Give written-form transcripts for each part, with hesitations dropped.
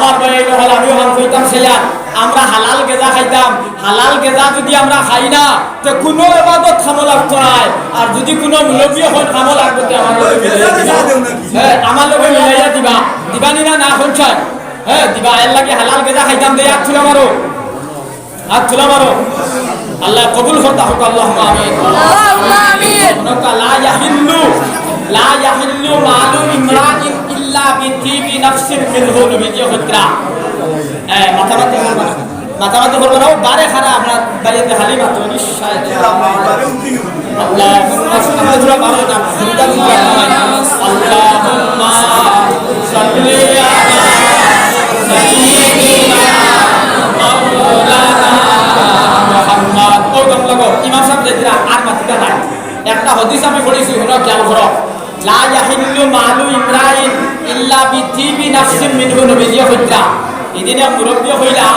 আমার ভাই এই হল আমিও হাম কইতাম সেয়া আমরা হালাল গেজা খাইতাম হালাল গেজা যদি আমরা খাই না তো কোনো ইবাদত খামো লাগতো না আর যদি কোনো মুলবি হন খামো লাগতো তে আমার লগে মিলাইয়া দিবা হ্যাঁ আমার লগে মিলাইয়া দিবা দিবানি না না হনছাই হ্যাঁ দিবা আল্লাহ কি হালাল গেজা খাইতাম দে হাত তুলা মারো আল্লাহ কবুল করতা হোক আল্লাহুম্মা আমিন আল্লাহুম্মা আমিন লা ইয়াহিল্লু মালু ইমরাইন ইল্লা বিতিবি নাফসিন মিনহু নবীজি হত্রা মাতামাতি করবো না বারে খারা আমরা বাইরে খালি মাত্র নিশ্চয় আল্লাহুম্মা সাল্লি আলা সাইয়্যিদিনা মাওলানা মুহাম্মদ ও গমলাগো ইমাম সাহেব যেটা আর মাতিটা নাই একটা হাদিস আমি পড়েছি হলো খেয়াল করো লা ইয়াহিল্লু মালু ইমরাইন ইল্লা বিতিবি নাফসিন মিনহু নবীজি হত্যা এদিনে মুরব্বি হইলা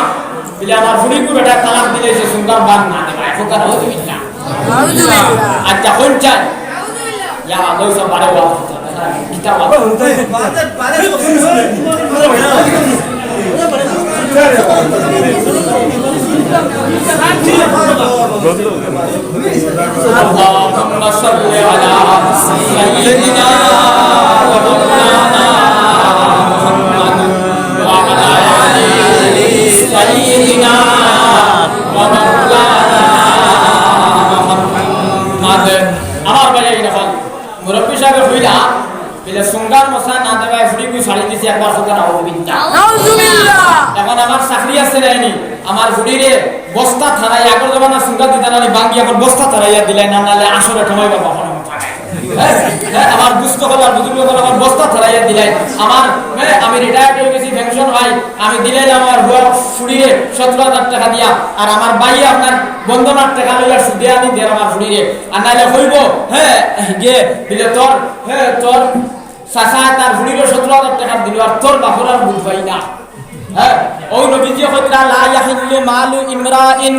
বলে আমার ফুরিকু বেটা তালাক দিলেছে সুন্দর বান না দেবা এখন কার হতে না আউযুবিল্লাহ আচ্ছা কোন চাই আউযুবিল্লাহ ইয়া আল্লাহ সব বারে ওয়াজ কিতাব اللهم صل على سيدنا ومولانا محمد وعلى آل سيدنا ومولانا محمد আমার ভাই এখন মুরব্বি সাহেব হইলা বলে সুঙ্গার মশা না দেবা ফুড়ি কই শাড়ি দিছি একবার কথা না নাউযুবিল্লাহ এখন আমার চাকরি আছে নাইনি আমার ফুড়িরে বস্তা থারাই আগর জমানা সুঙ্গা দিতা নানি বাঙ্গি এখন বস্তা থারাইয়া দিলাই না নালে আসরে ঠমাই বাবা হন আমার দুষ্ট হলার বুজুর্গ হল আমার বস্তা থারাইয়া দিলাই আমার আমি রিটায়ার্ড হয়ে গেছি পেনশন ভাই আমি দিলাই আমার ফুড়িরে 17,000 টাকা দিয়া আর আমার ভাই আপনার বন্ধনার টাকা লইয়া সুদে আনি দেয় আমার ফুড়িরে আর নাইলে হইব হ্যাঁ গে দিলে তোর চাচা তার ফুড়িরে 17,000 টাকা দিল আর তোর বাপর আর বুঝ পাই না হ্যাঁ ও নবীজি হত্যা লা ইয়াহিল্লু মালু ইমরাইন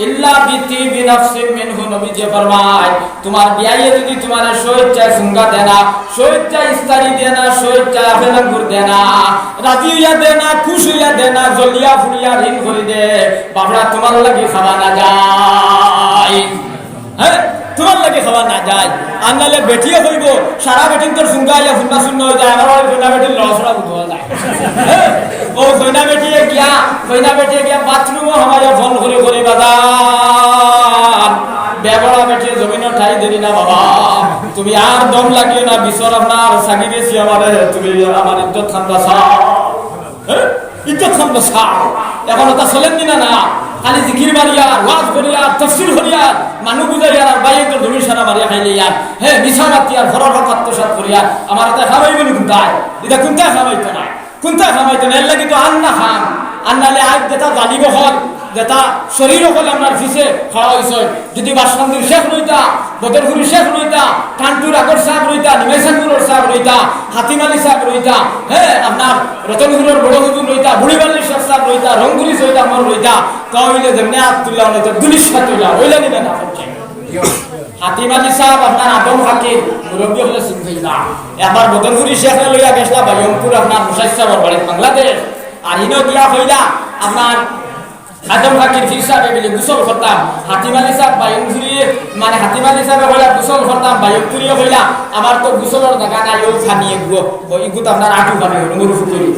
ইল্লা বিতিবি নাফসিন মিনহু নবীজি ফরমায় তোমার বিয়ায়ে যদি তোমার সৈয়দা সুঙ্গা দেনা সৈয়দা ইস্তারি দেনা সৈয়দা আফেলাঙ্গুর দেনা রাজি হইয়া দেনা খুশ হইয়া দেনা জলিয়া ফুলিয়া ঋণ করে দে বাবরা তোমার লাগি খাওয়া না যায় হ্যাঁ তোমার লাগে খাওয়া না যায় আনলে বেটিয়ে হইব সারা বেটিন তোর সুঙ্গা ইয়া ফুন্না শূন্য হয়ে যায় আমার ফুন্না বেটির লসরা বুঝা যায় ও কইনা বেটিয়ে গিয়া বাথরুমও আমারে ফোন করে বাজার বেবড়া বেটিয়ে জমিনও ঠাই দেরি না বাবা তুমি আর দম লাগিও না বিছর আপনার সাগি গেছি আমারে তুমি আমার ইজ্জত খান বাঁচাও হ্যাঁ ইজ্জত খান বাঁচাও এখন ওটা চলেন না না খালি জিকির মারিয়া ওয়াজ করিয়া তাফসীর করিয়া মানুষ বুঝাইয়া আর বাইরে তো জমি সারা মারিয়া খাইলে ইয়ার হ্যাঁ মিছা মাতি আর ঘরের হক আত্মসাৎ করিয়া আমার এটা খাওয়াইবে না কোনটায় এটা কোনটায় খাওয়াইতো না এর লাগি তো আন্না খান আন্নালে আজ যেটা জানিব হল যেটা শরীর হল আপনার ফিসে খাওয়া হয়েছে যদি বাসকান্দির শেখ রইতা বদরপুরি শেখ রইতা কান্টুর আগর সাহেব রইতা নিমেশানপুরের সাহেব রইতা হাতিমালি সাহেব রইতা হ্যাঁ আপনার রতনপুরের বড় হুজুর রইতা বুড়িবাল্লি শেখ সাহেব রইতা রংপুরি সৈয়দ আমর রইতা তাহলে যেমনি আব্দুল্লাহ রইতা দুলিশ ফাতুল্লাহ ওইলা নিবে না হচ্ছে হাতিমালি সাহেব আপনার আদম হাকিম মুরব্বী হলে সিংহইলা এবার বদরপুরি শেখ লইয়া গেছলা বায়মপুর আপনার মুসাইদ সাহেবের বাড়ি বাংলাদেশ আর ইনো দিয়া হইলা আপনার আদম হাকিম ফির সাহেব বলে গোসল করতাম হাতিমালি সাহেব বায়মপুরি মানে হাতিমালি সাহেব হইলা গোসল করতাম বায়মপুরি হইলা আমার তো গোসলের জায়গা নাই ও ফানিয়ে গো ইগুত আপনার আটু ফানি হলো মুরু ফুকরি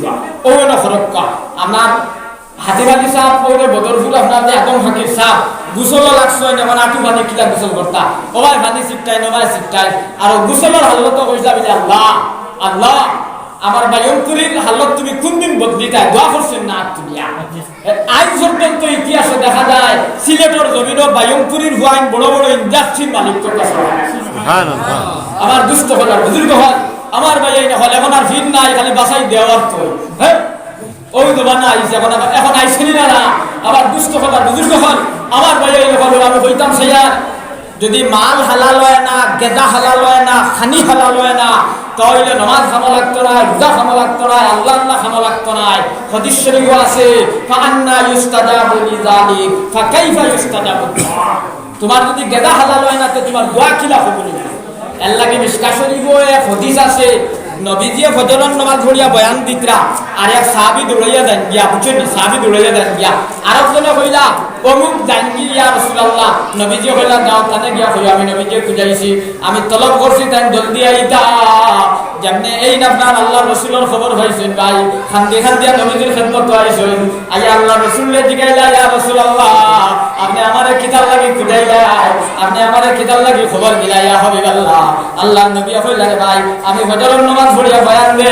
ও না ফরক্কা আমার হাতিমালি সাহেব কইলে বদরপুর আপনার যে আদম হাকিম সাহেব গোসল লাগছে যেমন আটু পানি কিলা গোসল করতা ওবাই পানি সিটটাই নবাই সিটটাই আর গোসলের হালত কইলা বলে আল্লাহ আমার বায়মপুরীর হালত তুমি কোন দিন বদলিতা দোয়া করছেন না তুমি আজ পর্যন্ত ইতিহাসে দেখা যায় সিলেটের জমিন বায়মপুরীর হুয়াইন বড় বড় ইন্ডাস্ট্রির মালিক তো সুবহানাল্লাহ আমার দুষ্ট হল বুজুর্গ হল আমার ভাই হল এখন আর ভিড় নাই খালি বাসাই দেওয়ার তো হ্যাঁ ওই দোবানা আইছে এখন আইসেনি না আবার দুষ্ট হল বুজুর্গ হল আমার ভাই হল আমি কইতাম সেয়ার যদি মাল হালাল হয় না গেদা হালাল হয় না খানি হালাল হয় না তাহলে নামাজ খাওয়া লাগতো না রোজা খাওয়া লাগতো না আল্লাহ খাওয়া লাগতো না হাদিস শরীফ আছে ফাআন্না ইউস্তাজাবু লিযালিক ফাকাইফা ইউস্তাজাবু তোমার যদি গেদা হালাল হয় না তো তোমার দোয়া কিলা হবে না আল্লাহকে মিশকা শরীফে এক হাদিস আছে নবীজি ফজরের নামাজ পড়িয়া বয়ান দিতরা আর এক সাহাবী দৌড়াইয়া দেন গিয়া বুঝছেন সাহাবী দৌড়াইয়া দেন গিয়া আর একজনে কইলা অমুক জানগি ইয়া রাসূলুল্লাহ নবীজি কইলা যাও তানে গিয়া কই আমি নবীজি খুঁজাইছি আমি তলব করছি তাই জলদি আইতা যেমনে এই আপনার আল্লাহ রাসূলের খবর পাইছেন ভাই খান্দি খান্দিয়া নবীজির খেদমত আইছেন আয়া আল্লাহ রাসূলের জিগাইলা ইয়া রাসূলুল্লাহ আপনি আমারে কিতাব লাগি খুঁজাইলা আপনি আমারে কিতাব লাগি খবর দিলা ইয়া হাবিবাল্লাহ আল্লাহর নবী কইলা রে ভাই আমি ফজরের নামাজ পড়িয়া বয়ান দে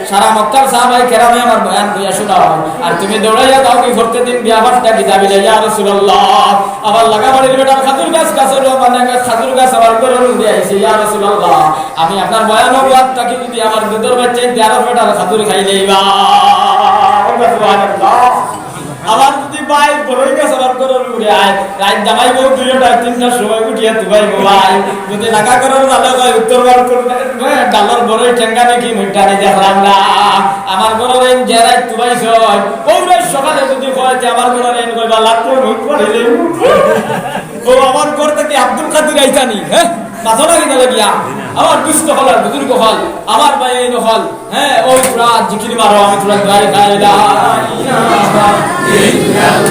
সারা মক্কার সাহাবায়ে কেরামে আমার বয়ান কইয়া শোনাও আর তুমি দৌড়াইয়া দাও কি প্রত্যেকদিন বিয়াবারটা কিতাবিলা ইয়া রাসূলুল্লাহ আবার লাগাবাড়ির বেটা খাজুর গাছ গাছের মানে খাজুর গাছ আমার করে দিয়ে আইছে ইয়া রাসূলুল্লাহ আমি আপনার বয়ান ওয়াদটা কি যদি আমার দুধের বাচ্চা 11 বেটার খাজুর খাইলেইবা সুবহানাল্লাহ আবার যদি ভাই বড়ই গাছ আমার করে উড়ে আয় রাত জামাই বউ 2টা 3টার সময় উঠিয়া তুবাই ভাই যদি লাগা করার ভালো হয় উত্তরবার করবে ডালর বড়ই ঠেঙ্গা নাকি মিটানি দেখলাম না আমার ঘরে যে রাত তুবাইছ ওরে সকালে যদি হয় যে আমার ঘরে এন কইবা লাগতো মুখ পড়িলে ও আমার ঘর থেকে আব্দুল কাদের আইতানি হ্যাঁ মাথা লাগি না লাগিয়া আমার দুষ্ট হলার বুজুর্গ হল আমার ভাই এই হল হ্যাঁ ওই পুরা জিকির মারো আমি পুরা গায় গায় লা ইলাহা ইল্লাল্লাহ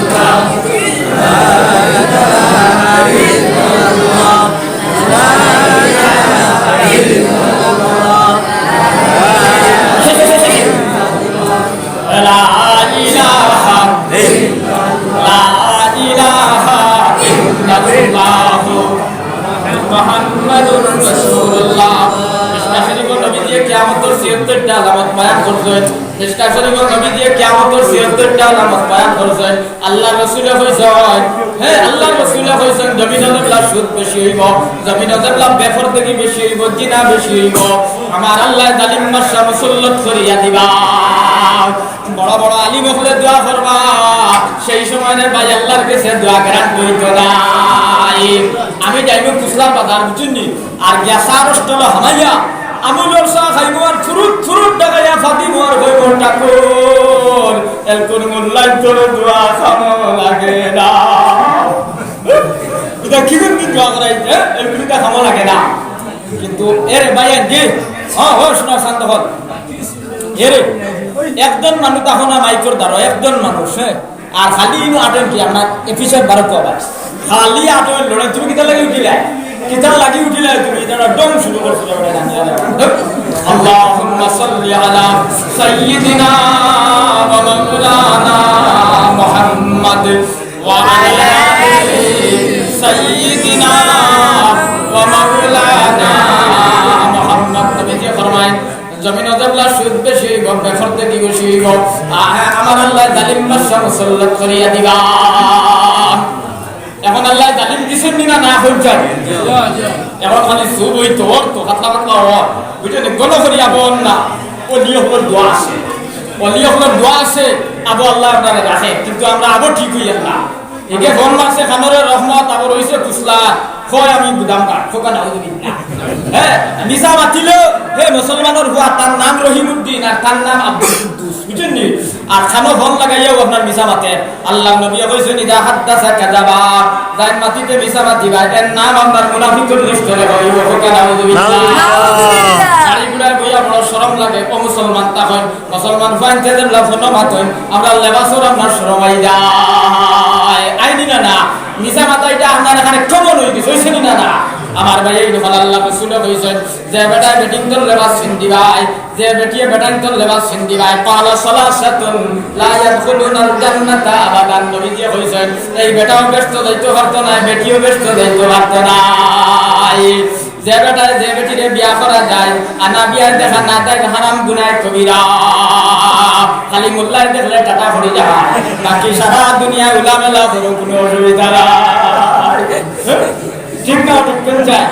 লা ইলাহা ইল্লাল্লাহ লা ইলাহা ইল্লাল্লাহ লা ইলাহা ইল্লাল্লাহ মুহাম্মাদুর রাসূলুল্লাহ মিশকা শরীফের নবী দিয়ে কিয়ামতের 76টা আলামত বয়ান করছেন মিশকা শরীফের নবী দিয়ে কিয়ামতের 76টা আলামত বয়ান করছেন আল্লাহ রাসূল কইছেন হ্যাঁ আল্লাহ রাসূল কইছেন জমিনে জবলা সুদ বেশি হইব জমিনে জবলা বেফরদগি বেশি হইব জিনা বেশি হইব আমার আল্লাহ জালিম মাশা মুসল্লত করিয়া দিবা বড় বড় আলিম হলে দোয়া করবা সেই সময় ভাই আল্লাহর কাছে দোয়া করার হইতো না আমি যাইব কুসলা বাজার বুঝুননি আর গ্যাসা রষ্টল হামাইয়া আমুলর সা খাইব আর ফুরুত ফুরুত ডাকাইয়া ফাতিম আর কইব ঠাকুর এলকুর মোল্লাই তোর দোয়া খামো লাগে না এটা কি করে দোয়া করাইছে এলকুরটা খামো লাগে না কিন্তু এর ভাইয়া গে শোনা শান্ত হল এরে একজন মানুষ তখন মাইকর দ্বারা একজন মানুষ হ্যাঁ আর খালি আটেন কি আপনার এপিসোড 12 তো আবার খালি আটেন লড়াই তুমি কিতা লাগি উঠিলা তুমি এটা ডং শুরু করছো আল্লাহুম্মা সাল্লি আলা সাইয়্যিদিনা ওয়া মাওলানা মুহাম্মদ ওয়া আলা আলি সাইয়্যিদিনা ওয়া মাওলানা মুহাম্মদ নবী জি ফরমায় জমিন জবলা সুদ বেশি হইব বেফরতে কি বেশি হইব আমার আল্লাহ জালিম মাশা মুসল্লাত করিয়া দিবা এখন আল্লাহ জালিম দিছেন না না হইছে এখন খালি সুদ হই তোর তো হাতলা পাতলা ও বুঝেন গণ করিয়া বল না ও নিয়মের দোয়া আছে ও নিয়মের দোয়া আছে আবু আল্লাহ আপনারা রাখে কিন্তু আমরা আবু ঠিক হইয়া না একে ফোন মারছে খানরের রহমত আবু রইছে কুসলা কয় আমি গুদাম কাট খোকা না হইবি হ্যাঁ নিসা মাতিল হে মুসলমানের হুয়া তার নাম রহিমউদ্দিন আর তার নাম আব্দুল কুদ্দুস বুঝেন আর খানো ফোন লাগাইয়াও আপনার মিসা মাতে আল্লাহ নবী কইছেন ইদা হাদাসা কাযাবা যাই মাটিতে মিসা মাতিবা এর নাম আপনার মুনাফিকের লিস্টে হইব খোকা না হইবি আরে গুড়ায় বইয়া বড় শরম লাগে ও মুসলমান তখন মুসলমান ফাইনতে দেবলা ফোন মাতন আমরা লেবাসর আপনার শরম আই যায় আইনি না মিসা মাতাইটা আপনার এখানে কমন হই গেছে হইছে না না আমার ভাই এই হল আল্লাহ রাসূল কইছেন যে বেটা বেটিং তোর লেবাস সিন্ধি ভাই যে বেটিয়ে বেটাং তোর লেবাস সিন্ধি ভাই পালা সালাসাতুন লা ইয়াদখুলুনাল জান্নাতা আবাদান নবী যে কইছেন এই বেটাও ব্যস্ত যাইতে পারতো না বেটিও ব্যস্ত যাইতে পারতো না যে বেটা যে বেটিরে বিয়া করা যায় আনা বিয়া দেখা না দেয় হারাম গুনাহ কবিরা খালি মোল্লায় দেখলে টাটা পড়ে যায় বাকি সারা দুনিয়া উলামেলা করো কোনো অসুবিধা নাই ঠিক না ঠিক যায়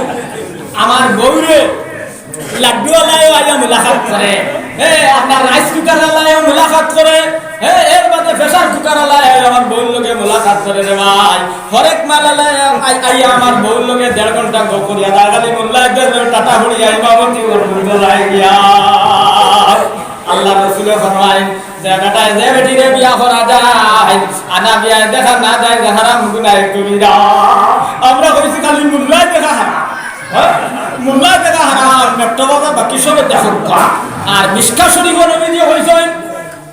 আমার বউরে লাড্ডুওয়ালায়ও আইয়া মুলাকাত করে আপনার রাইস কুকারওয়ালায়ও মুলাকাত করে এর বাদে প্রেসার কুকারওয়ালায় আমার বউর লগে মুলাকাত করে রে ভাই হরেক মালালায় আইয়া আমার বউর লগে 1.5 ঘন্টা গপ করিয়া দাগালি মোল্লায় দেখলে টাটা পড়ে যায় বাবতি ওর মুলায় গিয়া আল্লাহ রাসূল ফরমায় যে বেটায় যে বেটিরে বিয়া করা যায় আনা বিয়া দেখা না যায় হারাম গুনাহ কবিরা আমরা কইছি খালি মুল্লায় দেখা হারাম মোল্লা দেখা হারাম মেট্রোবাবা বাকি সবে দেখুন আর মিশকা শরীফ নবী দিয়ে হইছেন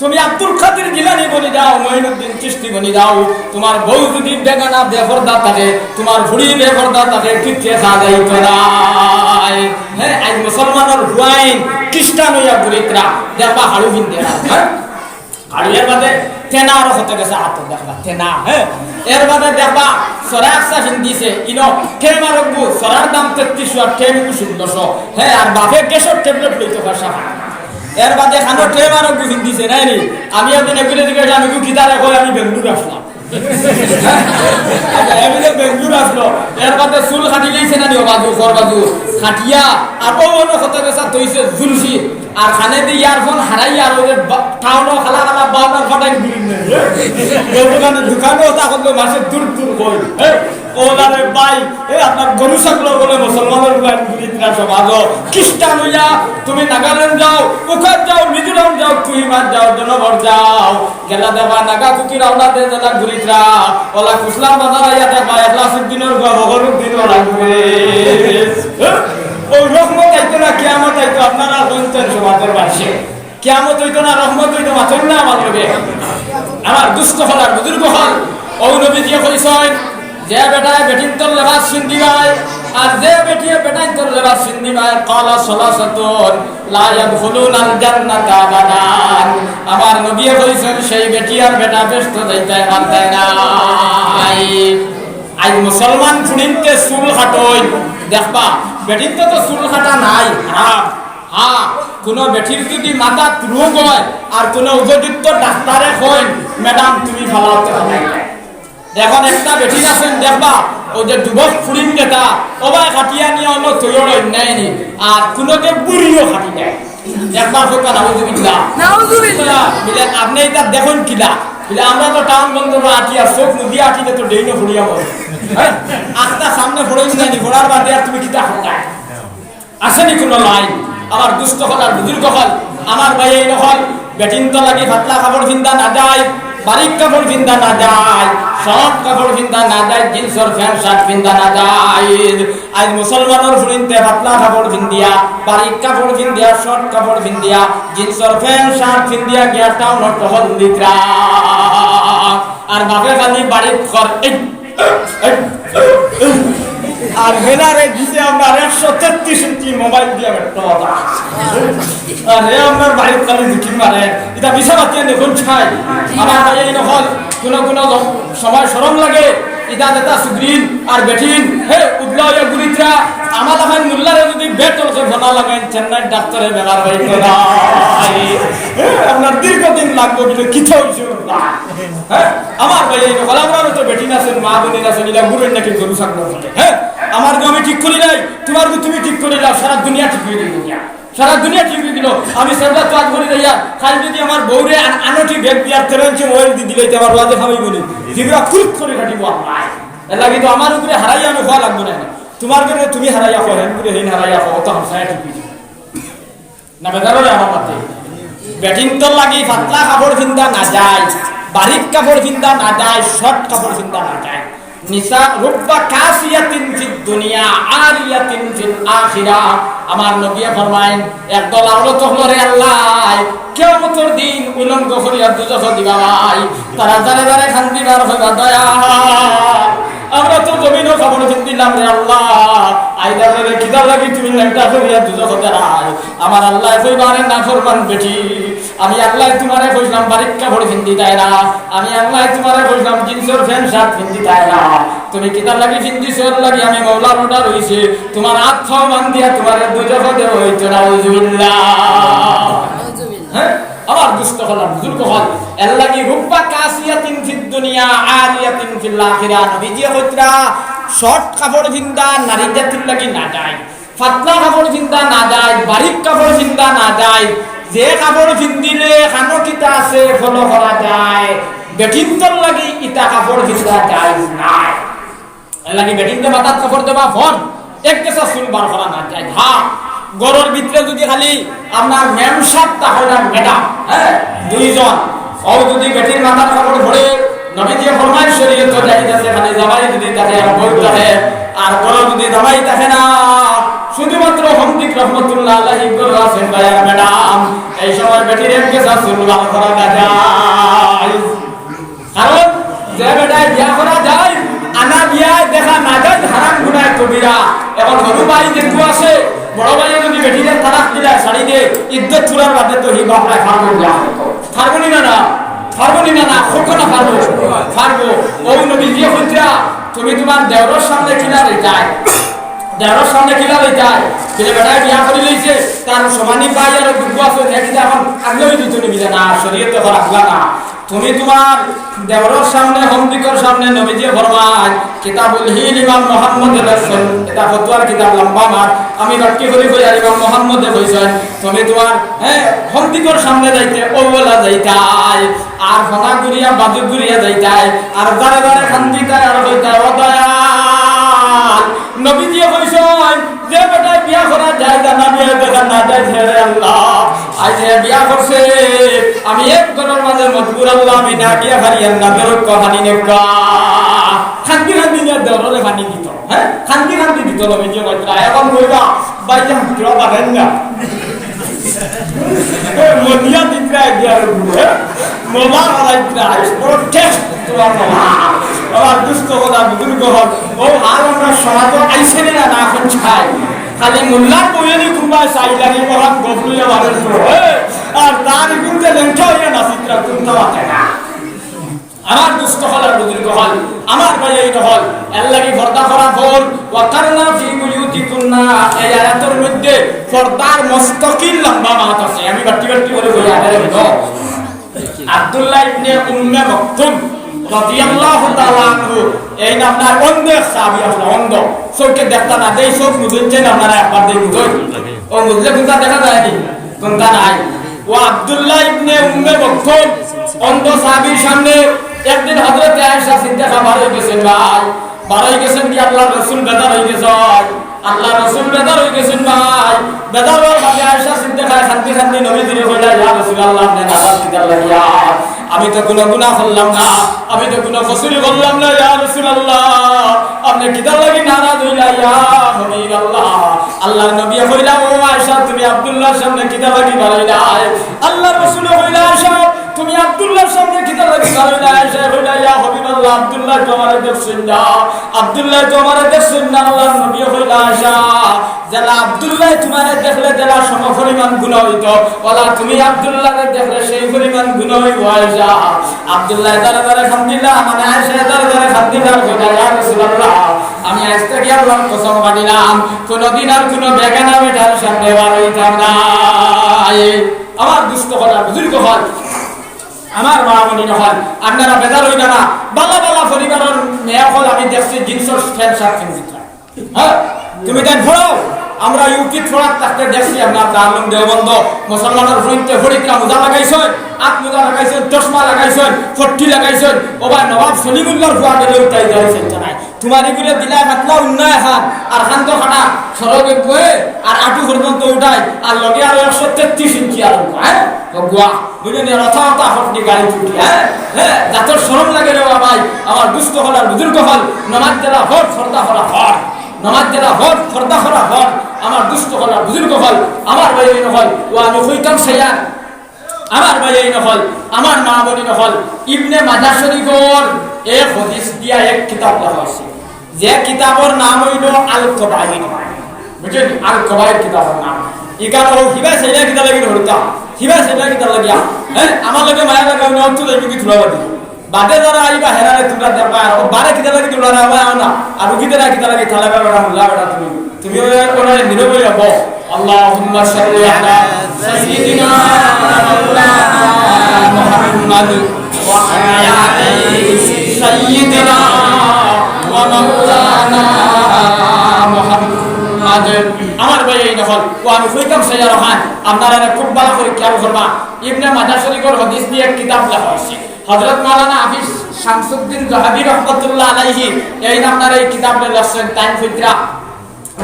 তুমি আব্দুল কাদের জিলানী বলে দাও মঈনুদ্দিন চিশতি বলে দাও তোমার বউ যদি বেগানা বেপরদা থাকে তোমার ভুড়ি বেপরদা থাকে কিচ্ছে সাজাইতো নাই হ্যাঁ আজ মুসলমানের হুয়াইন খ্রিস্টান হইয়া বুড়িতরা দেখবা হাড়ু বিন্দে হ্যাঁ হাড়ুয়ের বাদে তেনা আরো হতে গেছে হাত দেখবা তেনা হ্যাঁ এর বাদে দেখবা সরা একসা হিন্দিছে ইনো ঠেম আর সরার দাম 3300 আর ঠেম 1600 হ্যাঁ আর বাপে গ্যাসের ট্যাবলেট লইতে ভাষা এর বাদে খানো ট্রেম আর বুঝিন দিছে নাই নি আমি একদিন এগুলো দিকে আমি কিতারে কই আমি বেঙ্গুর আসলাম আমি তো বেঙ্গুর আসলো এর বাদে চুল কাটি গেছে না নিও বাজু ঘর বাজু কাটিয়া আর অন্য কত গেছা তৈছে জুলসি আর খানে দি ইয়ারফোন হারাই আর ওই টাউনও খালা খালা বাউনার ফাটাই ঘুরি দোকানে দোকানেও তা করলো মাসে দূর দূর কই ওলারে ভাই আপনার গরু ছাগল বলে মুসলমানের গুলিতরা সমাজ খ্রিস্টান হইয়া তুমি নাগাল্যান্ড যাও উখাত যাও মিজোরাম যাও কুহিমার যাও জনগর যাও গেলা দেবা নাগা কুকি রাওনা দে জেলা গুলিতরা ওলা কুসলা বাজার আইয়া দেখবা এখলাসুদ্দিনের বগরুদ্দিন ওলা ঘুরে ওই রহমত আইতো না কিয়ামত আইতো আপনারা বলতেন সমাজের বাসে কিয়ামত হইতো না রহমত হইতো মাথর না আমার লোকে আমার দুস্থ হল আর বুজুর্গ হল ও নবী দিয়ে কইছেন যে বেটায় বেটিন তোর লেবাস সিন্ধি ভাই আর যে বেটিয়ে বেটাই তোর লেবাস সিন্ধি ভাই ক্বালা সালাসাতুন লা ইয়াদখুলুনাল জান্নাতা আবাদান আমার নবী কইছেন সেই বেটি আর বেটা বেস্ত যাইতে পারতে না আজ মুসলমান ফুড়িনতে চুল কাটই দেখবা বেটিনতে তো চুল কাটা নাই হারাম হ্যাঁ কোনো বেটির যদি মাথাত রোগ হয় আর কোনো উপযুক্ত ডাক্তারে কই ম্যাডাম তুমি ভালো হতে হবে এখন একটা বেটি আছেন দেখবা ওই যে যুবক ফুরিন যেটা ওবাই খাটিয়া নিয়ে অন্য তৈরি অন্যায় নি আর কোনোকে বুড়িও খাটি দেয় একবার হোকা নাউজুবিল্লাহ বলে আপনি এটা দেখুন কিলা বলে আমরা তো টাউন বন্ধ আটিয়া চোখ নদী আটিতে তো ডেইনো ফুরিয়া বল হ্যাঁ আস্তা সামনে ফোড়াই জানি ফোড়ার বাদে আর তুমি কিতা খাটায় আসেনি কোনো লাইন আমার দুস্থ হল আর বুজুর্গ হল আমার ভাই এই হল বেটিন তো লাগি ভাতলা খাবার চিন্তা না যায় বারিক কাপড় পিন্দা না যায় শর্ট কাপড় পিন্দা না যায় জিন্সর প্যান্ট শার্ট পিন্দা না যায় আজ মুসলমানের ফুরিনতে পাতলা কাপড় পিন্দিয়া বারিক কাপড় পিন্দিয়া শর্ট কাপড় পিন্দিয়া জিন্সর প্যান্ট শার্ট পিন্দিয়া গিয়া টাউনত টহল দিতরা আর বাপে খালি বাড়ির ঘর আর হেলারে দিছে আমরা 133 ইঞ্চি মোবাইল দিয়ে বেটা আর হে আমার বাড়ির কালে দিকিন মারে এটা বিছাবাতে দেখুন ছাই আমার ভাই এই নহল কোন সময় শরম লাগে এটা দাদা সুগ্রিন আর বেটিন হে উদলায়া গুরিত্রা আমার এখন মোল্লারে যদি বেটল কে ভালো লাগে চেন্নাই ডাক্তারে বেলার ভাই করা আপনার দীর্ঘদিন লাগবে বলে কিছু হইছে হ্যাঁ আমার ভাই এই নহল আমার তো বেটিন আছে মা বোন আছে নিলা গুরেন নাকি গরু ছাগল হ্যাঁ আমার আমি ঠিক করি নাই তোমার তুমি ঠিক করে দাও সারা দুনিয়া ঠিক করে দিল সারা দুনিয়া ঠিক করে দিল আমি সরলা চাঁদ বলি দিয়া খালি যদি আমার বউরে আনটি ব্যাগ দিয়ার তেরঞ্চি মোবাইল দি দিলে আমার বাদে খাবি বলি জিগরা কুলুক করে কাটিব আল্লাহ এর লাগি তো আমার উপরে হারাইয়া আমি খাওয়া লাগবে না তোমার করে তুমি হারাইয়া খাও হেন করে হেন হারাইয়া খাও তো হামসায় ঠিক না বেজারো আমার পাতে ব্যাটিং তো লাগি পাতলা কাপড় চিন্তা না যায় বারিক কাপড় চিন্তা না যায় শর্ট কাপড় চিন্তা না যায় নিসা রুব্বা কাসিয়াতিন ফিদ দুনিয়া আরিয়াতিন ফিল আখিরা আমার নবী ফরমায়েন একদল আওরত হলরে আল্লাহ কিয়ামতের দিন উলঙ্গ করিয়া দুজখ দিবা ভাই তারা জারে জারে খান্দিবার হইবা দয়া আমরা তো জমিনও খবর দিলাম রে আল্লাহ আইদারে কিদার লাগি তুমি একটা করিয়া দুজখ দাঁড়াই আমার আল্লাহ কইবারে না ফরমান বেটি আমি আল্লাহ তোমারে কইলাম বারিক কাপড় পিন্দি দেয় না আমি আল্লাহ তোমারে কইলাম জিন্সের প্যান্ট শার্ট পিন্দি দেয় না তুমি কিতার লাগি পিন্দি সর লাগি আমি মাওলার অর্ডার হইছে তোমার আত্ম মান দিয়া তোমারে দুজখ দেব হইতো না উজুবিল্লাহ হ্যাঁ আমার দুষ্ট হল বুজুর্গ হল এর লাগি রুব্বা কাসিয়াতিন ফিদ দুনিয়া আরিয়াতিন ফিল আখিরা নবীজি কইতরা শর্ট কাপড় পিন্দা নারী জাতির লাগি না যায় পাতলা কাপড় পিন্দা না যায় বারিক কাপড় পিন্দা না যায় যে কাপড় পিন্দিলে খানো কিতা আছে ফলো করা যায় বেটিন্তর লাগি ইটা কাপড় পিন্দা যায় নাই এর লাগি বেটিনতে মাথার কাপড় দেবা ফোন এক কেসা চুল বার করা না যায় হ্যাঁ গরর ভিতরে যদি খালি আপনার ম্যাম সাহেব তাহলে ম্যাডাম হ্যাঁ দুইজন ও যদি বেটির মাথার কাপড় ভরে নবী দিয়ে ফরমায় শরীয়ত তো যাইতাছে খালি জামাই যদি থাকে আর বউ থাকে আর গরর যদি জামাই থাকে না শুধুমাত্র হমদিক রহমতুল্লাহ আলাইহি বলরা আছেন ভাইয়া ম্যাডাম এই সময় বেটির এককে শাশুড় ভালো করা যায় কারণ যে বেটায় বিয়া করা যায় আনা বিয়া দেখা না যায় হারাম গুনাহ কবিরা এখন হরু ভাই যেটু আছে বড় ভাই যদি বেটিরে তালাক দিলা ছাড়ি দে ইদ্দত চুরার বাদে তো হি বাপরা খাবো না খাবনি না ফারবনি না কখনো ফারবো ওই নবী দিয়ে হইতরা তুমি তোমার দেওরের সামনে কিনা যায় দেওরের সামনে কিনা যায় ছেলে বেটায় বিয়া করে লইছে তার সমানই পাই আর দুঃখ আছে দেখি এখন আগলেই দিত নিবি না শরীয়তে করা লাগলা না তুমি তোমার দেওরের সামনে হমদিকর সামনে নবী দিয়ে ফরমান কিতাবুল হিল ইমাম মুহাম্মদ রাসূল এটা ফতোয়ার কিতাব লম্বা মার আমি বাক্য করে কই আর ইমাম মুহাম্মদ কইছেন তুমি তোমার হমদিকর সামনে যাইতে ওলা যাইতাই আর ফটা গুরিয়া বাজু গুরিয়া যাইতাই আর দাঁড়ে দাঁড়ে খান্দিতাই আর কইতাই ও দয়াল নবী দিয়ে কইছেন যে বেটায় বিয়া করা যায় না বিয়া দেখা না যায় হে আল্লাহ আজ বিয়া করছে আমি এক ঘরের মাঝে মজবুর আল্লাহ আমি না বিয়া হারিয়ান না বেরোক কহানি নেকা খান্দি খান্দি না দররে পানি দিত খান্দি খান্দি দিত নবী দিয়ে কইতা এখন কইবা বাইজা ভিতর পাবেন না মনিয়া দিতরা দিয়ার মোলা আলাইতরা প্রোটেস্ট তোমার আর দুষ্ট কথা বুজুর্গ হল ও আর আমরা সমাজ আইছে না না এখন চাই খালি মোল্লা কইনি কুবা সাইলারি বহাত গফলুয়া বারে তো আর তার গুনতে লেন্টা হইয়া না চিত্রা কুনতা আছে না আমার দুষ্ট হল আর বুজুর্গ হল আমার ভাই এই হল আল্লাহকে পর্দা করা হল ওয়াকারনা ফি বুয়ুতিকুন্না এই আয়াতের মধ্যে পর্দার মস্তকিল লম্বা মাত আছে আমি বাটি বাটি করে বলি আরে তো আব্দুল্লাহ ইবনে উম্মে মাকতুম রাদিয়াল্লাহু তাআলা আনহু এই নামদার অন্ধ সাহাবী আসলে অন্ধ চোখে দেখতা না দেই চোখ মুজেন আপনারা একবার দেই মুজেন ও মুজলে কোনটা দেখা যায় নি কোনটা নাই ও আব্দুল্লাহ ইবনে উম্মে মাকতুম অন্ধ সাহাবীর সামনে একদিন হযরত আয়েশা সিদ্দিকা বার হয়ে গেছেন ভাই বার হয়ে গেছেন কি আল্লাহর রাসূল বেদার হয়ে গেছেন আল্লাহ রাসূল বেদার হয়ে গেছেন ভাই বেদার হওয়ার পরে আয়েশা সিদ্দিকা খান্দি খান্দি নবী দিরে কইলা ইয়া রাসূলুল্লাহ আপনি নামাজ কিদার লাগিয়া আমি তো কোনো গুনাহ করলাম না আমি তো কোনো কসুরি করলাম না ইয়া রাসূলুল্লাহ আপনি কিদার লাগি নারাজ হইলা ইয়া হাবিবাল্লাহ আল্লাহর নবী কইলা ও আয়েশা তুমি আব্দুল্লাহর সামনে কিদার লাগি বাড়াইলা আল্লাহর রাসূল কইলা আয়েশা তুমি আব্দুল্লাহর সামনে কিদার লাগি বাড়াইলা আয়েশা কইলা ইয়া হাবিবাল্লাহ আব্দুল্লাহ তোমার দেখছেন না আব্দুল্লাহ তোমার দেখছেন না আল্লাহর নবী কইলা আয়েশা যারা আব্দুল্লাহ তোমারে দেখলে যারা সমপরিমাণ গুনাহ হইতো ওলা তুমি আব্দুল্লাহকে দেখলে সেই পরিমাণ গুনাহ হইব আয়েশা আব্দুল্লাহ দাঁড়া দাঁড়া খান্দিলা মানে আয়েশা দাঁড়া দাঁড়া খান্দিলা কইলা ইয়া রাসূলুল্লাহ আমি আজ থেকে আল্লাহর কসম কাটিলাম কোনদিন আর কোনো বেগানা বেটার সামনে বার হইতাম না আমার দুষ্ট কথা বুজুর্গ হল আমার মা মনি নহল আপনারা বেজার হইনা না বালা বালা পরিবারের মেয়ে হল আমি দেখছি জিন্সের ফ্যান শার্ট কিনছিলাম হ্যাঁ তুমি দেন ফোড়াও আমরা ইউপি ফোড়াত থাকতে দেখছি আপনার দারুম দেওবন্ধ মুসলমানের ফরিতে ফরিকরা মোজা লাগাইছেন আট মোজা লাগাইছেন চশমা লাগাইছেন ফট্টি লাগাইছেন ওবা নবাব সলিমুল্লাহর ফুয়া গেলে উঠাই যাইছেন জানাই তোমার এগুলো দিলাই হাতলা উন্নয় হাত আর খান্ত খাটা সড়কে বয়ে আর আটু পর্যন্ত উঠাই আর লগে আরো 133 ইঞ্চি আর হ্যাঁ গোয়া বুঝলেন রথা রথা হটনি গাড়ি ছুটি হ্যাঁ হ্যাঁ যাতর শরম লাগে রে ভাই আমার দুষ্ট হল আর বুজুর্গ হল নামাজ দেলা হট ফর্দা করা হট নামাজ দেলা হট ফর্দা করা হট আমার দুষ্ট হল আর বুজুর্গ হল আমার ভাই এই নহল ও আমি কইতাম সেয়া আমার ভাই এই নহল আমার মা বনি নহল ইবনে মাজাহ শরীফর এক হাদিস দিয়া এক কিতাব লেখা আছে যে কিতাবের নাম হইল আল কবাইর বুঝছেন আল কবাইর কিতাবের নাম ইকানো হিবা সেটা কিতাব লাগি ধরতা হিবা সেটা কিতাব লাগিয়া হ্যাঁ আমার লগে মায়া লাগা উনি অন্ত লাগি কি তুলা বাদি বাদে যারা আইবা হেরারে তুলা দেবা আর বারে কিতাব লাগি তুলা রাবা না আর কিতাব লাগি থালা বেড়া মুল্লা বেড়া তুমি ওনারে নিরবই হবো আল্লাহুম্মা সাল্লি আলা সাইয়্যিদিনা মুহাম্মাদ ওয়া আলা আলি সাইয়্যিদিনা ওয়া মাওলানা মুহাম্মাদ আমার ভাই এই নহল ও আমি কইতাম সাইয়া রহান আপনারা খুব ভালো করে খেয়াল করবা ইবনে মাজাহ শরীফের হাদিস দিয়ে এক কিতাব লেখা হয়েছে হযরত মাওলানা হাফিজ শামসুদ্দিন যাহাবী রাহমাতুল্লাহ আলাইহি এই নামদার এই কিতাব লেখছেন টাইম ফিতরা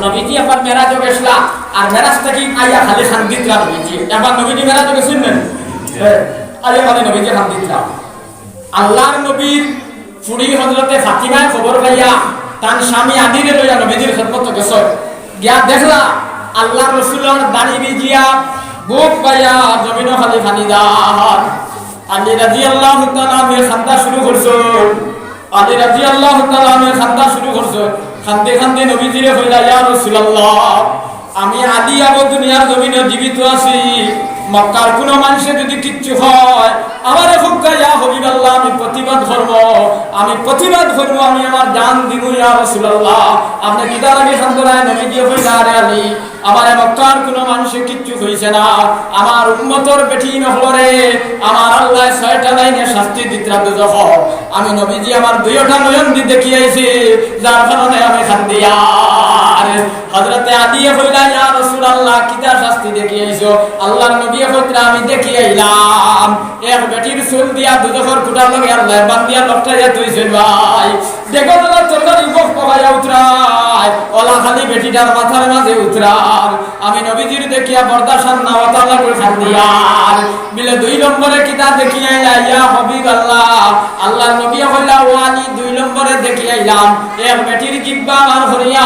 নবীজি আবার মেরাজে গেছলা আর মেরাজ থেকে আইয়া খালি খান্দিতরা নবীজি এবার নবীজি মেরাজে গেছেন না আইয়া খালি নবীজি খান্দিতরা আল্লাহর নবীর ফুড়ি হযরতে ফাতিমায় খবর পাইয়া তার স্বামী আদিরে লইয়া নবীজির খিদমতে গেছে গিয়া দেখলা আল্লাহ রাসূলের দাড়ি ভিজিয়া বুক পাইয়া জমিন খালি খানি দার আলী রাদিয়াল্লাহু তাআলা আমি খান্দা শুরু করছো আলী রাদিয়াল্লাহু তাআলা আমি খান্দা শুরু করছো খান্দে খান্দে নবীজিরে কইলা ইয়া রাসূলুল্লাহ আমি আলী আবু দুনিয়ার জমিনে জীবিত আছি মক্কার কোন মানুষে যদি কিচ্ছু হয় আমার হুক্কা ইয়া হাবিবাল্লাহ আমি প্রতিবাদ করব আমি আমার জান দিব ইয়া রাসূলুল্লাহ আপনি কি তার আগে খান্দরায় নবীজি কইলা আরে আলী আমার মক্কার কোন মানুষে কিচ্ছু হইছে না আমার উম্মতর বেটি নহরে আমার আল্লাহ ছয়টা লাইনে শাস্তি দিতরা দুজখ আমি নবীজি আমার দুইটা নয়ন দি দেখি আইছি যার কারণে আমি খান্দিয়া হযরতে আলী কইলা ইয়া রাসূলুল্লাহ কিতা শাস্তি দেখি আইছো আল্লাহর নবী কইরা আমি দেখি আইলাম এক বেটির চুল দিয়া দুজখর কুটার লগে আল্লাহ বান্দিয়া লটকাইয়া তুইছেন ভাই দেখো তো তরকারি বক পকাইয়া উতরায় ওলা খালি বেটিটার মাথার মাঝে উতরার আমি নবীজির দেখিয়া বরদাশান না ওয়াতালা করে খান্দিয়ার বিলে দুই নম্বরে কিতা দেখি আইলা ইয়া হাবিবাল্লাহ আল্লাহর নবী কইলা ওয়ানি দুই নম্বরে দেখি আইলাম এক বেটির জিহ্বা আমার হরিয়া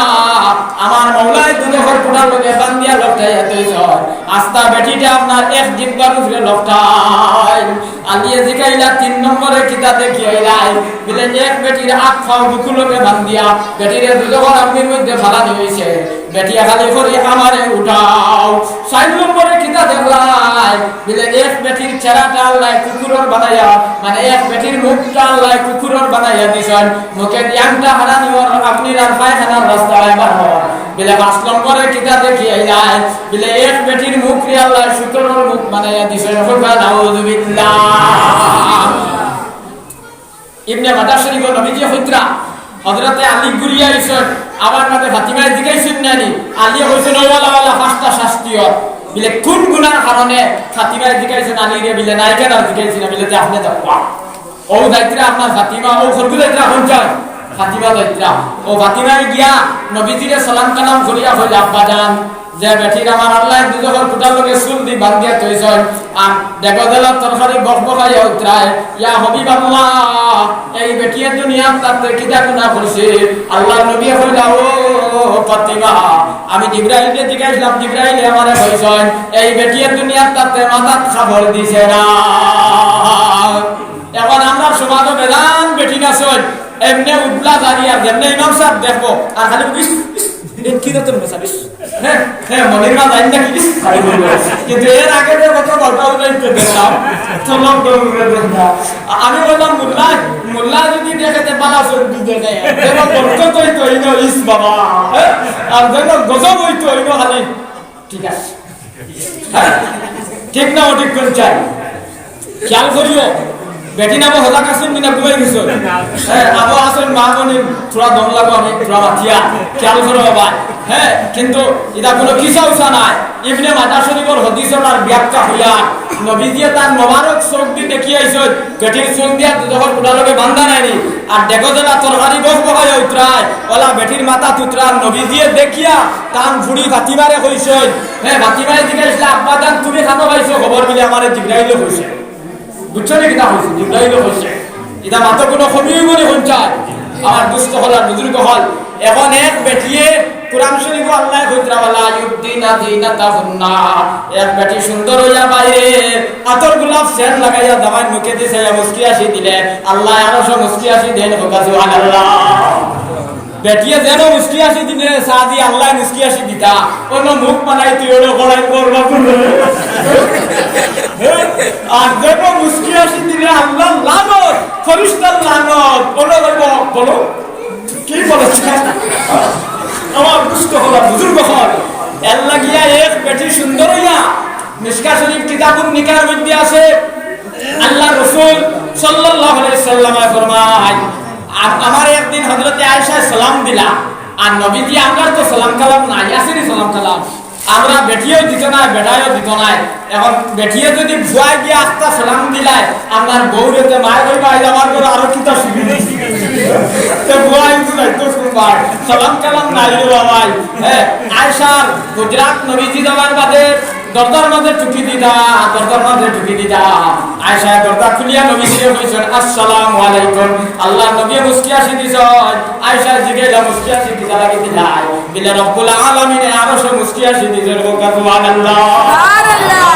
আমার মওলাই দুজখর কুটার লগে বান্দিয়া লটকাইয়া তুইছর আস্তা বেটিটা আপনার এক জিহ্বার উপরে লটকায় আলিয়ে জিকাইলা তিন নম্বরে কিতা দেখি আইলাই বিলে এক বেটির আখ খাও বুকুলকে বান্দিয়া বেটিরে দুজখর আঙ্গির মধ্যে ফালানি হইছে বেটিয়া খালি করি আমারে উঠাও 6 নম্বরে কিতা দেখলাই বিলে এক বেটির চেহারাটা আল্লাহ কুকুরর বানায়া মানে এক বেটির মুখটা আল্লাহ কুকুরর বানায়া দিছেন মুখে ইয়াংটা হারানি ওর আপনি আর পায়খানার রাস্তায় বার হওয়া বিলে 5 নম্বরে কিতা দেখি আইলাই বিলে এক বেটির মুখ রে আল্লাহ শুকরের মুখ বানায়া দিছেন কইবা নাউযুবিল্লাহ ইবনে মাতা শরীফ নবীজি হইতরা হযরতে আলী গুরিয়া আইছেন আমার মাতে ফাতিমায় জিগাইছেন নানি আলী কইছেন ওয়ালা ওয়ালা পাঁচটা শাস্তিও বিলে কোন গুনার কারণে ফাতিমায় জিগাইছেন আলী রে বিলে নাই কেন জিগাইছেন বিলে যে আপনি দেখবা ও দাইত্রা আপনার ফাতিমা ও খরগু দাইত্রা কোন যায় ফাতিমা দাইত্রা ও ফাতিমায় গিয়া নবীজিরে সালাম কালাম করিয়া কইলা আব্বা জান যে বেটির আমার আল্লাহ দুজখর কুটার লগে চুল দি বান্ধিয়া তৈছন আর দেখো দেলা তরকারি বকবকাইয়া উতরায় ইয়া হাবিবাল্লাহ এই বেটিয়ে দুনিয়ার তাতে কিতা গুনাহ করছে আল্লাহর নবী কইলা ও ফাতিমা আমি জিবরাইলকে জিজ্ঞাসলাম জিবরাইল আমারে কইছন এই বেটিয়ে দুনিয়ার তাতে মাথাত খবর দিছে না এখন আমরা সমাজে বেদান বেটি না সই এমনে উবলা জারিয়া যেমনে ইমাম সাহেব দেখবো আর খালি কি তো তুমি সাবিস হ্যাঁ মনের না জানি না কি খালি বলবো কিন্তু এর আগে যে কত গল্প হইতো দেখলাম চলম করে দেখলাম আমি বললাম মোল্লা যদি দেখতে বালা সর দিতে যায় যেন বরকত হইতো ইনো ইস বাবা আর যেন গজব হইতো ইনো খালি ঠিক আছে ঠিক না ঠিক করে চাই খেয়াল করিও বেটি নাম হলা কাছেন মিনা ঘুমাই গেছো হ্যাঁ আবো আসেন মা বনি থোড়া দম লাগো আমি থোড়া মাথিয়া খেয়াল করো বাবা হ্যাঁ কিন্তু এটা কোনো কিসা উসা নাই ইবনে মাতা শরীফর হাদিসের আর ব্যাখ্যা হইয়া নবীজি তার মোবারক চোখ দি দেখি আইছো বেটির চোখ দিয়া যখন কুড়ালকে বান্ধা নাইনি আর দেখো দেলা তরকারি বক বকায় উতরায় ওলা বেটির মাথা তুতরার নবীজি দেখিয়া কান ফুড়ি ফাতিমারে কইছো হ্যাঁ ফাতিমারে জিজ্ঞাসা আব্বা জান তুমি খানো পাইছো খবর মিলে আমারে জিবরাইল কইছে বুঝছো নাকি তা হইছে জিবরাইল কইছে এটা মাত্র কোনো খবরই মনে হঞ্চায় আমার দুষ্ট হল আর বুজুর্গ হল এখন এক বেটিয়ে কুরআন শরীফ আল্লাহ কইতরা ওয়ালা ইউদিনা যিনাতাহুন্না এক বেটি সুন্দর হইয়া বাইরে আতর গোলাপ সেন লাগাইয়া জামাই মুখে দিছে মুস্কি আসি দিলে আল্লাহ আরো সব মুস্কি আসি দেন হোকা সুবহানাল্লাহ বেটিয়ে যেন মুস্কি আসি দিলে সাদি আল্লাহ মুস্কি আসি দিতা কোন মুখ বানাই তুই ওরে গড়াই করবা আর যেন মুস্কি আসি দিলে আল্লাহ লানত ফরিস্তার লানত বলো কি বলেছে আমার দুষ্ট হলা বুজুর্গ হল এর লাগিয়া এক বেটি সুন্দর হইয়া মিশকা শরীফ কিতাবুন নিকার মধ্যে আছে আল্লাহ রাসূল সাল্লাল্লাহু আলাইহি সাল্লাম ফরমায় আমার একদিন হযরতে আয়েশা সালাম দিলা আর নবীজি আমার তো সালাম কালাম নাই আসেনি সালাম কালাম আমরা বেটিও দিত না বেটাও দিত না এখন বেটিয়ে যদি ভুয়াই গিয়ে আস্তা সালাম দিলাই আপনার বউরেতে মায় কইবা আইজ আমার করে আরো কিতা শিখি তো ভুয়াই দিলাই তো শুনবার সালাম কালাম নাই রে বাবাই হ্যাঁ আয়েশার গুজরাট নবীজি যাওয়ার বাদে দরজার মাঝে ঠুকি দিতা দরজার মাঝে ঠুকি দিতা আয়েশা দরজা খুলিয়া নবী দিয়ে কইছেন আসসালামু আলাইকুম আল্লাহ নবী মুস্কি আসি দিছ আয়েশা জিগাইলা মুস্কি আসি দিতা লাগি দিলাই বিলে রব্বুল আলামিন আরশে মুস্কি আসি দিছেন সুবহানাল্লাহ সুবহানাল্লাহ